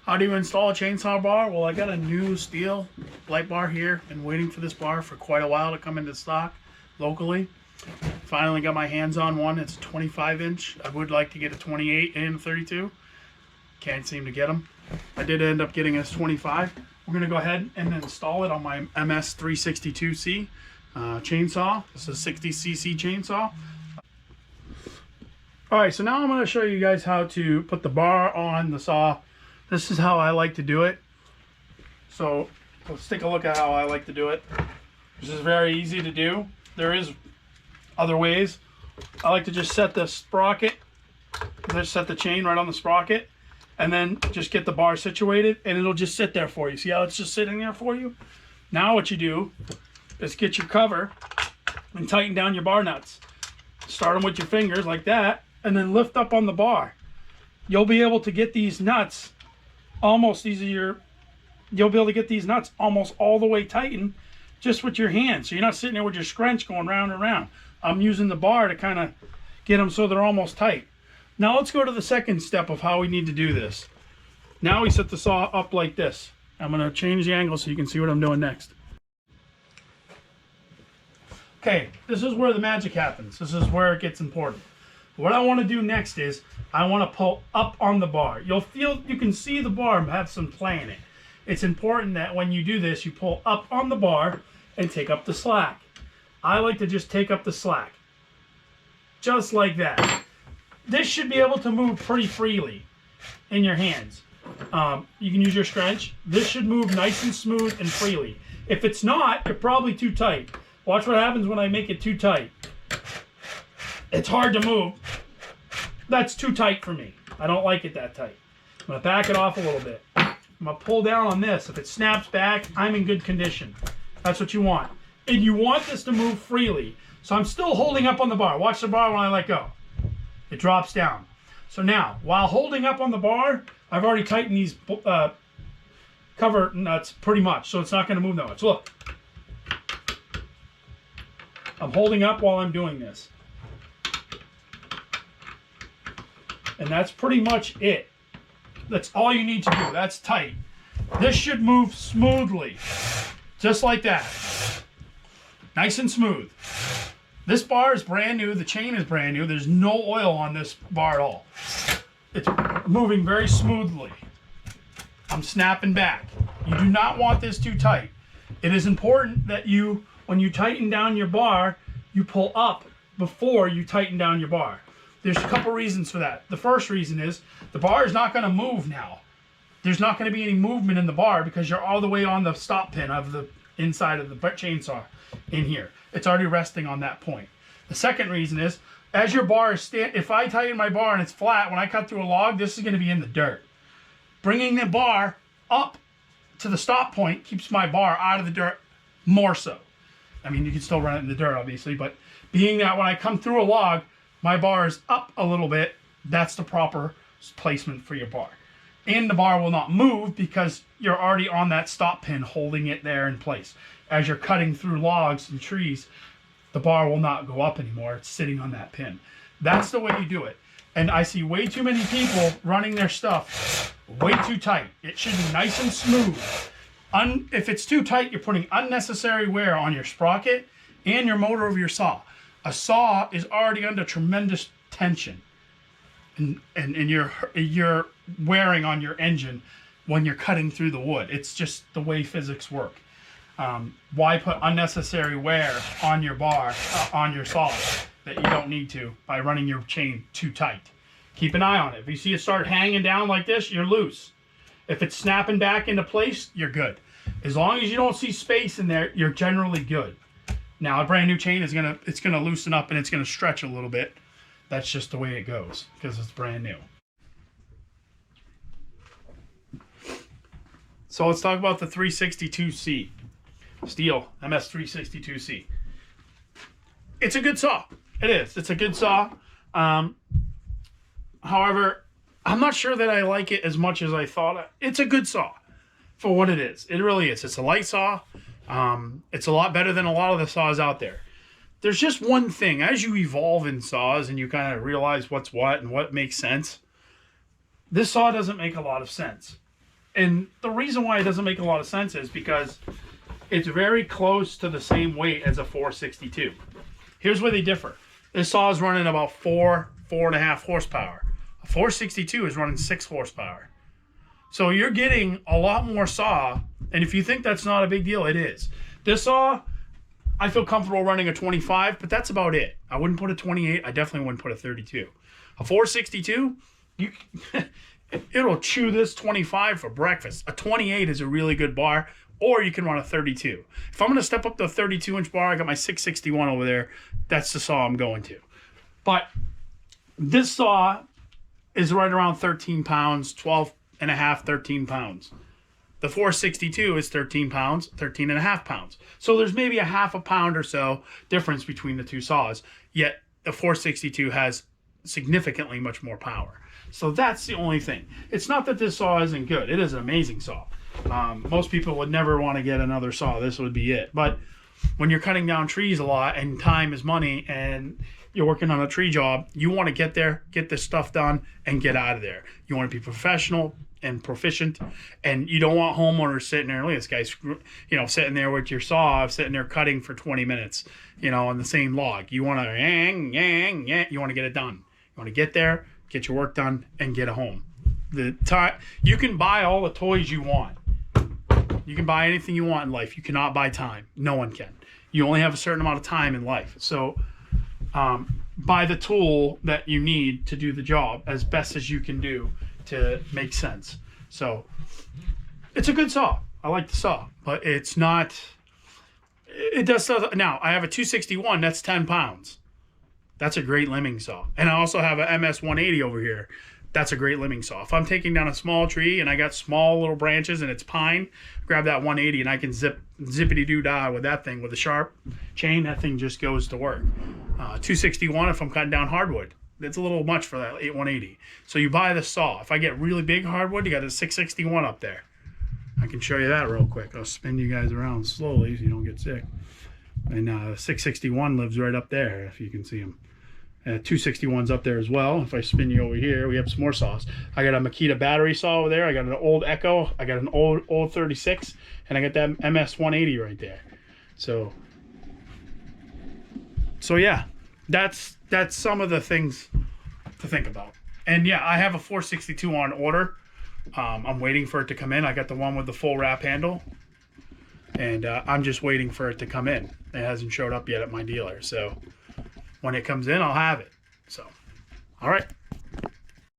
How do you install a chainsaw bar? Well, I got a new STIHL light bar here. Been waiting for this bar for quite a while to come into stock locally. Finally got my hands on one. It's a 25 inch. I would like to get a 28 and a 32. Can't seem to get them. I did end up getting a 25. We're going to go ahead and install it on my MS362C chainsaw. This is a 60cc chainsaw. Alright, so now I'm going to show you guys how to put the bar on the saw. This is how I like to do it. So let's take a look at how I like to do it. This is very easy to do. There is other ways. I like to just set the sprocket, just set the chain right on the sprocket, and then just get the bar situated, and it'll just sit there for you. See how it's just sitting there for you? Now what you do is get your cover and tighten down your bar nuts. Start them with your fingers like that, and then lift up on the bar. You'll be able to get these nuts almost you'll be able to get these nuts almost all the way tightened just with your hands. So you're not sitting there with your scrunch going round and round. I'm using the bar to kind of get them so they're almost tight. Now let's go to the second step of how we need to do this. Now we set the saw up like this. I'm going to change the angle so you can see what I'm doing next. Okay, this is where the magic happens. This is where it gets important. What I want to do next is I want to pull up on the bar. You can see the bar have some play in it. It's important that when you do this, you pull up on the bar and take up the slack. I like to just take up the slack. Just like that. This should be able to move pretty freely in your hands. You can use your scrunch. This should move nice and smooth and freely. If it's not, you're probably too tight. Watch what happens when I make it too tight. It's hard to move. That's too tight for me. I don't like it that tight. I'm going to back it off a little bit. I'm going to pull down on this. If it snaps back, I'm in good condition. That's what you want. And you want this to move freely. So I'm still holding up on the bar. Watch the bar when I let go. It drops down. So now, while holding up on the bar, I've already tightened these cover nuts pretty much. So it's not going to move that much. Look. I'm holding up while I'm doing this. And that's pretty much it. That's all you need to do. That's tight. This should move smoothly. Just like that. Nice and smooth. This bar is brand new. The chain is brand new. There's no oil on this bar at all. It's moving very smoothly. I'm snapping back. You do not want this too tight. It is important that when you tighten down your bar, you pull up before you tighten down your bar. There's a couple reasons for that. The first reason is the bar is not going to move now. There's not going to be any movement in the bar because you're all the way on the stop pin of the inside of the chainsaw in here. It's already resting on that point. The second reason is as your bar is if I tighten my bar and it's flat, when I cut through a log, this is going to be in the dirt. Bringing the bar up to the stop point keeps my bar out of the dirt more so. I mean, you can still run it in the dirt, obviously, but being that when I come through a log, my bar is up a little bit, that's the proper placement for your bar. And the bar will not move because you're already on that stop pin holding it there in place. As you're cutting through logs and trees, the bar will not go up anymore. It's sitting on that pin. That's the way you do it. And I see way too many people running their stuff way too tight. It should be nice and smooth. If it's too tight, you're putting unnecessary wear on your sprocket and your motor of your saw. A saw is already under tremendous tension, and you're wearing on your engine when you're cutting through the wood. It's just the way physics work. Why put unnecessary wear on your bar, on your saw that you don't need to by running your chain too tight? Keep an eye on it. If you see it start hanging down like this, you're loose. If it's snapping back into place, you're good. As long as you don't see space in there, you're generally good. Now, a brand new chain is gonna loosen up and it's gonna stretch a little bit. That's just the way it goes because it's brand new. So let's talk about the 362C. STIHL MS362C. It's a good saw. It is. It's a good saw. However, I'm not sure that I like it as much as I thought. It's a good saw for what it is. It really is. It's a light saw. It's a lot better than a lot of the saws out there. There's just one thing. As you evolve in saws and you kind of realize what's what and what makes sense, this saw doesn't make a lot of sense. And the reason why it doesn't make a lot of sense is because it's very close to the same weight as a 462. Here's where they differ. This saw is running about 4.5 horsepower. A 462 is running 6 horsepower. So you're getting a lot more saw, and if you think that's not a big deal, it is. This saw, I feel comfortable running a 25, but that's about it. I wouldn't put a 28. I definitely wouldn't put a 32. A 462, it'll chew this 25 for breakfast. A 28 is a really good bar, or you can run a 32. If I'm going to step up to a 32-inch bar, I got my 661 over there. That's the saw I'm going to. But this saw is right around 13 pounds, 12 and a half, 13 pounds. The 462 is 13 pounds, 13 and a half pounds. So there's maybe a half a pound or so difference between the two saws. Yet the 462 has significantly much more power. So that's the only thing. It's not that this saw isn't good. It is an amazing saw. Most people would never want to get another saw. This would be it. But when you're cutting down trees a lot and time is money and you're working on a tree job, you want to get there, get this stuff done, and get out of there. You want to be professional and proficient, and you don't want homeowners sitting there. Look at this guy, sitting there with your saw, sitting there cutting for 20 minutes, on the same log. You want to you want to get it done. You want to get there, get your work done, and get home. You can buy all the toys you want. You can buy anything you want in life. You cannot buy time. No one can. You only have a certain amount of time in life. So buy the tool that you need to do the job as best as you can do to make sense. So it's a good saw. I like the saw, but it's not, it does stuff. Now I have a 261, that's 10 pounds. That's a great limbing saw. And I also have a MS 180 over here. That's a great limbing saw. If I'm taking down a small tree and I got small little branches and it's pine, grab that 180 and I can zippity-doo-dah with that thing with a sharp chain. That thing just goes to work. 261 if I'm cutting down hardwood. It's a little much for that 180. So you buy the saw. If I get really big hardwood, you got a 661 up there. I can show you that real quick. I'll spin you guys around slowly so you don't get sick. And 661 lives right up there, if you can see him. 261's up there as well. If I spin you over here, we have some more saws. I got a Makita battery saw over there. I got an old Echo. I got an old 36, and I got that MS 180 right there. So yeah, that's some of the things to think about. And yeah, I have a 462 on order. I'm waiting for it to come in. I got the one with the full wrap handle, and I'm just waiting for it to come in. It hasn't showed up yet at my dealer, so when it comes in, I'll have it. So, all right.